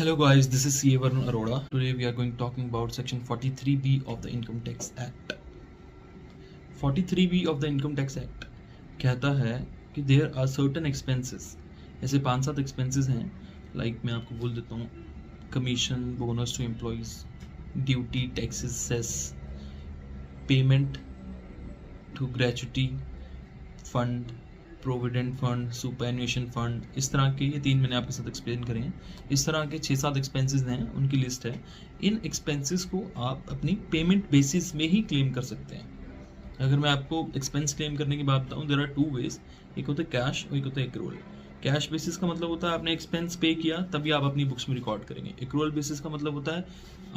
Hello guys, this is CA Varun Arora. Today we are going to talking about section 43B of the Income Tax Act. 43B of the Income Tax Act कहता है कि there are certain expenses, ऐसे 5-7 expenses हैं, like मैं आपको बोल देता हूँ, commission, bonus to employees, duty, taxes, cess, payment to gratuity, fund, provident fund, superannuation fund, इस तरह के ये 3 मैंने आपके साथ एक्सप्लेन करे हैं। इस तरह के 6-7 एक्सपेंसेस हैं, उनकी लिस्ट है। इन एक्सपेंसेस को आप अपनी पेमेंट बेसिस में ही क्लेम कर सकते हैं। अगर मैं आपको एक्सपेंस क्लेम करने की बात बताऊँ, देयर आर 2 वेज, एक होता है कैश और एक होता है एक्रूअल। कैश बेसिस का मतलब होता है आपने एक्सपेंस पे किया तभी आप अपनी बुक्स में रिकॉर्ड करेंगे। एक्रूअल बेसिस का मतलब होता है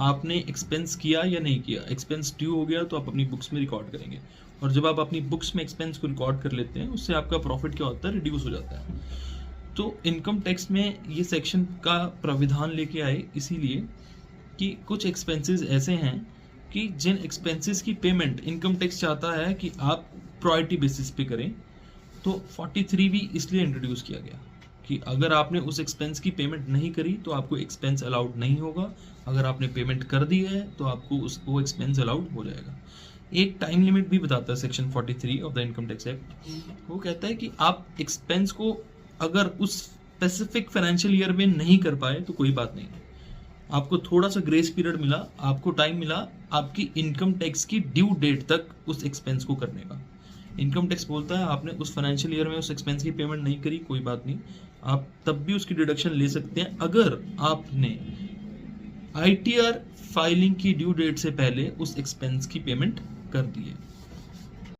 आपने एक्सपेंस किया या नहीं किया, एक्सपेंस ड्यू हो गया तो आप अपनी बुक्स में रिकॉर्ड करेंगे। और जब आप अपनी बुक्स में एक्सपेंस को रिकॉर्ड कर लेते हैं, उससे आपका प्रॉफिट क्या होता है, रिड्यूस हो जाता है। तो इनकम टैक्स में ये सेक्शन का प्राविधान लेके आए इसीलिए कि कुछ एक्सपेंसेस ऐसे हैं कि जिन एक्सपेंसेस की पेमेंट इनकम टैक्स चाहता है कि आप प्रायोरिटी बेसिस पे करें। तो 43 भी इसलिए इंट्रोड्यूस किया गया कि अगर आपने उस एक्सपेंस की पेमेंट नहीं करी तो आपको एक्सपेंस अलाउड नहीं होगा, अगर आपने पेमेंट कर दी है तो आपको उसको एक्सपेंस अलाउड हो जाएगा। एक टाइम लिमिट भी बताता है section 43 of the income tax act. वो कहता है कि आप एक्सपेंस को अगर उस स्पेसिफिक फाइनेंशियल ईयर में नहीं कर पाए तो कोई बात नहीं, आपको थोड़ा सा ग्रेस पीरियड मिला, आपको टाइम मिला आपकी इनकम टैक्स की ड्यू डेट तक उस एक्सपेंस को करने का। इनकम टैक्स बोलता है आपने उस फाइनेंशियल ईयर में उस एक्सपेंस की पेमेंट नहीं करी, कोई बात नहीं, आप तब भी उसकी डिडक्शन ले सकते हैं अगर आपने ITR फाइलिंग की ड्यू डेट से पहले उस एक्सपेंस की पेमेंट कर दी है।